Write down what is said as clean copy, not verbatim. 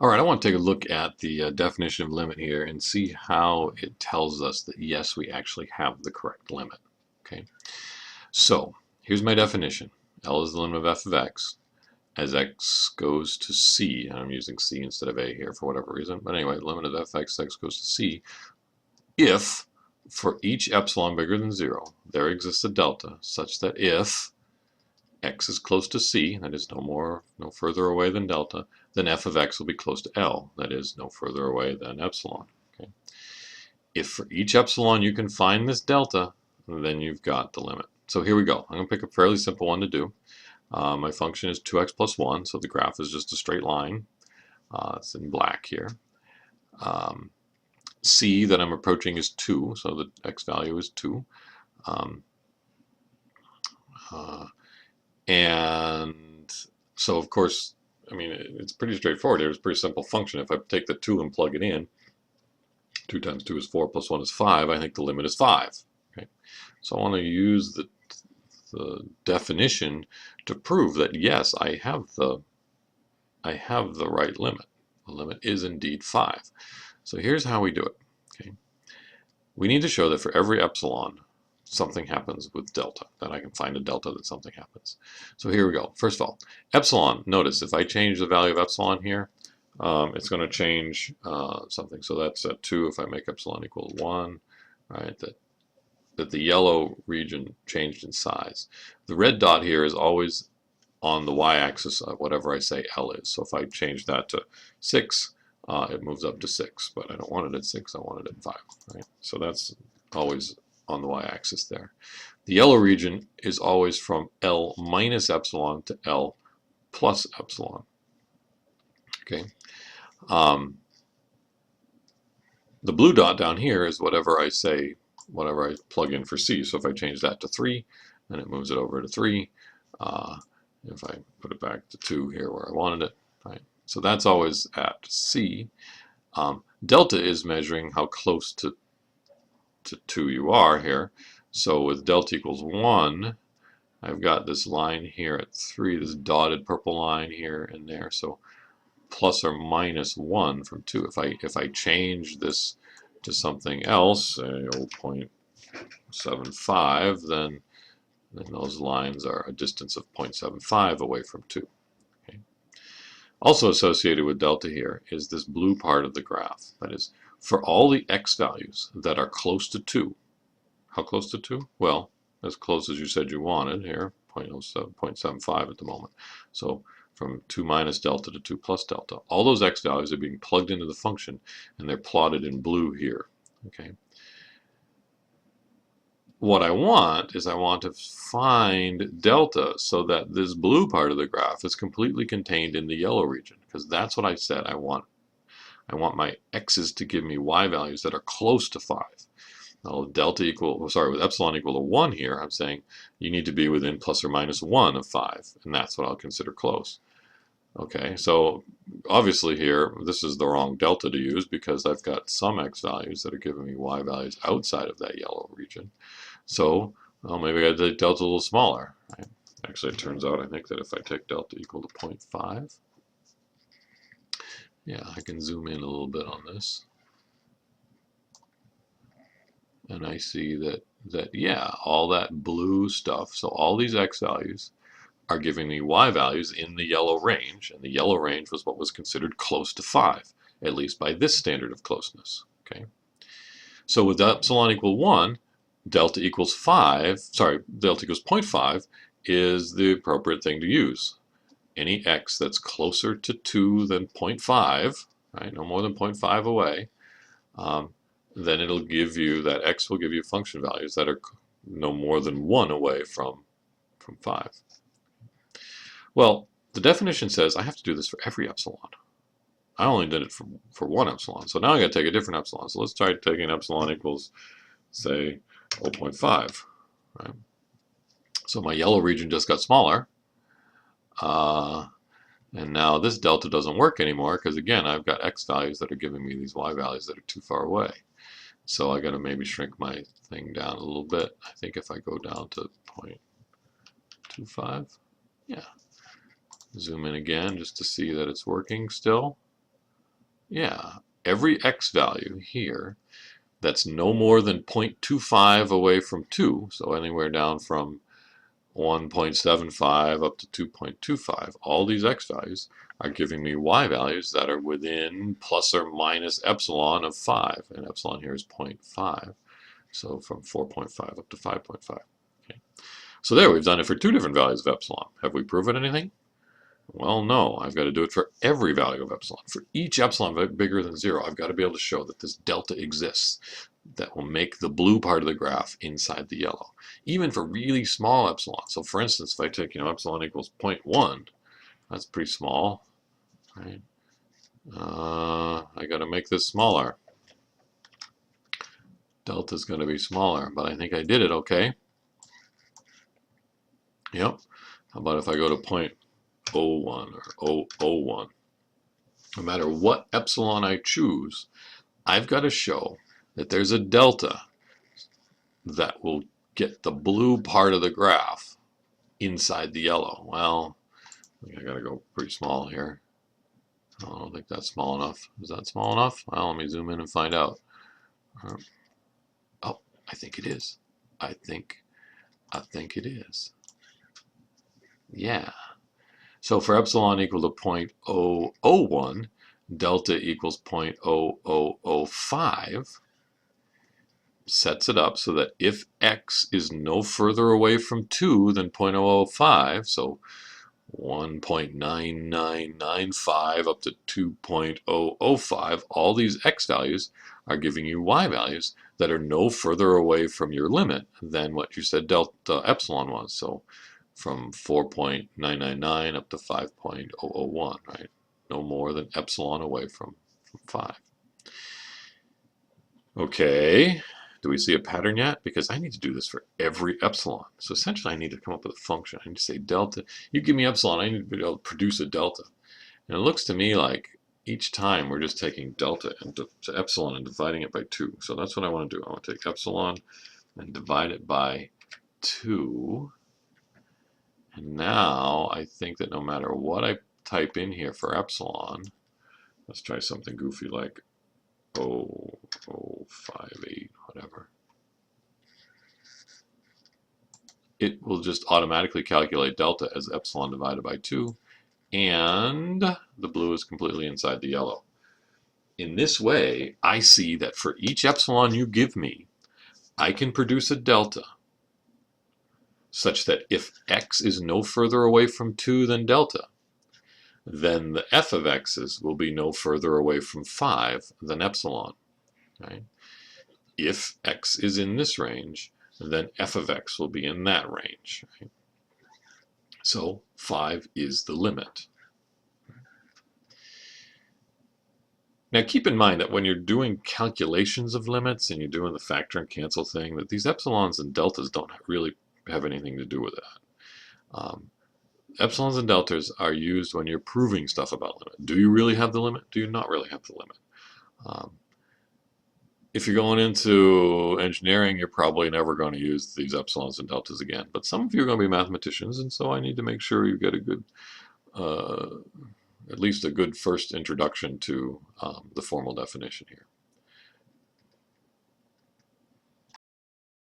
All right, I want to take a look at the definition of limit here and see how it tells us that yes, we actually have the correct limit. Okay, so here's my definition. L is the limit of f of x as x goes to c. And I'm using c instead of a here for whatever reason. But anyway, limit of f of x goes to c if for each epsilon bigger than 0, there exists a delta such that if x is close to c, that is no further away than delta, then f of x will be close to L, that is no further away than epsilon. Okay? If for each epsilon you can find this delta, then you've got the limit. So here we go. I'm going to pick a fairly simple one to do. My function is 2x plus 1, so the graph is just a straight line. It's in black here. C that I'm approaching is 2, so the x value is 2. And so, of course, I mean, it's pretty straightforward here. It's a pretty simple function. If I take the 2 and plug it in, 2 times 2 is 4 plus 1 is 5. I think the limit is 5. Okay? So I want to use the definition to prove that, yes, I have the right limit. The limit is indeed 5. So here's how we do it. Okay? We need to show that for every epsilon, something happens with delta, that I can find a delta that something happens. So here we go. First of all, epsilon, notice if I change the value of epsilon here, it's going to change something. So that's at 2 if I make epsilon equal to 1, right? That the yellow region changed in size. The red dot here is always on the y-axis of whatever I say L is. So if I change that to 6, it moves up to 6, but I don't want it at 6, I want it at 5, right? So that's always on the y-axis there. The yellow region is always from L minus epsilon to L plus epsilon. Okay. The blue dot down here is whatever I plug in for C. So if I change that to 3, then it moves it over to 3. If I put it back to 2 here where I wanted it, right? So that's always at C. Delta is measuring how close to 2 you are here. So with delta equals 1, I've got this line here at 3, this dotted purple line here and there. So plus or minus 1 from 2. If I change this to something else, say 0.75, then those lines are a distance of 0.75 away from 2. Okay. Also associated with delta here is this blue part of the graph. That is, for all the x values that are close to 2, how close to 2? Well, as close as you said you wanted here, 0.75 at the moment. So from 2 minus delta to 2 plus delta. All those x values are being plugged into the function, and they're plotted in blue here. Okay. What I want to find delta so that this blue part of the graph is completely contained in the yellow region, because that's what I said I want. I want my x's to give me y values that are close to 5. Now, with epsilon equal to 1 here, I'm saying you need to be within plus or minus 1 of 5, and that's what I'll consider close. Okay, so obviously here, this is the wrong delta to use because I've got some x values that are giving me y values outside of that yellow region. So, well, maybe I gotta take delta a little smaller. Right? Actually, it turns out I think that if I take delta equal to 0.5, yeah, I can zoom in a little bit on this. And I see that yeah, all that blue stuff, so all these x values are giving me y values in the yellow range, and the yellow range was what was considered close to 5, at least by this standard of closeness. Okay, so with epsilon equal 1, delta equals 0.5 is the appropriate thing to use. Any x that's closer to 2 than 0.5, right, no more than 0.5 away, then it'll give you, that x will give you function values that are no more than 1 away from 5. Well, the definition says I have to do this for every epsilon. I only did it for one epsilon, so now I got to take a different epsilon. So let's try taking epsilon equals, say, 0.5. Right? So my yellow region just got smaller. And now this delta doesn't work anymore because, again, I've got x values that are giving me these y values that are too far away. So I got to maybe shrink my thing down a little bit. I think if I go down to 0.25, yeah. Zoom in again just to see that it's working still. Yeah, every x value here that's no more than 0.25 away from 2, so anywhere down from 1.75 up to 2.25, all these x values are giving me y values that are within plus or minus epsilon of 5, and epsilon here is 0.5, so from 4.5 up to 5.5. Okay. So there, we've done it for two different values of epsilon. Have we proven anything? Well, no, I've got to do it for every value of epsilon. For each epsilon bigger than 0, I've got to be able to show that this delta exists that will make the blue part of the graph inside the yellow. Even for really small epsilon. So for instance, if I take, epsilon equals 0.1, that's pretty small, right? I got to make this smaller. Delta is going to be smaller, but I think I did it okay. Yep. How about if I go to 0.01 or 001? No matter what epsilon I choose, I've got to show that there's a delta that will get the blue part of the graph inside the yellow. Well, I think I gotta go pretty small here. I don't think that's small enough. Is that small enough? Well, let me zoom in and find out. Oh, I think it is. I think it is. Yeah. So for epsilon equal to 0.001, delta equals 0.0005, sets it up so that if x is no further away from 2 than 0.005, so 1.9995 up to 2.005, all these x values are giving you y values that are no further away from your limit than what you said delta epsilon was. So from 4.999 up to 5.001, right? No more than epsilon away from 5. Okay, do we see a pattern yet? Because I need to do this for every epsilon. So essentially I need to come up with a function. I need to say delta. You give me epsilon, I need to be able to produce a delta. And it looks to me like each time we're just taking delta to epsilon and dividing it by 2. So that's what I want to do. I want to take epsilon and divide it by 2. And now I think that no matter what I type in here for epsilon, let's try something goofy like 0.058, whatever. It will just automatically calculate delta as epsilon divided by 2, and the blue is completely inside the yellow. In this way, I see that for each epsilon you give me, I can produce a delta such that if x is no further away from 2 than delta, then the f of x's will be no further away from 5 than epsilon. Right? If x is in this range, then f of x will be in that range. Right? So 5 is the limit. Now keep in mind that when you're doing calculations of limits and you're doing the factor and cancel thing, that these epsilons and deltas don't really have anything to do with that. Epsilons and deltas are used when you're proving stuff about limit. Do you really have the limit? Do you not really have the limit? If you're going into engineering, you're probably never going to use these epsilons and deltas again. But some of you are going to be mathematicians, and so I need to make sure you get a good, at least a good first introduction to the formal definition here.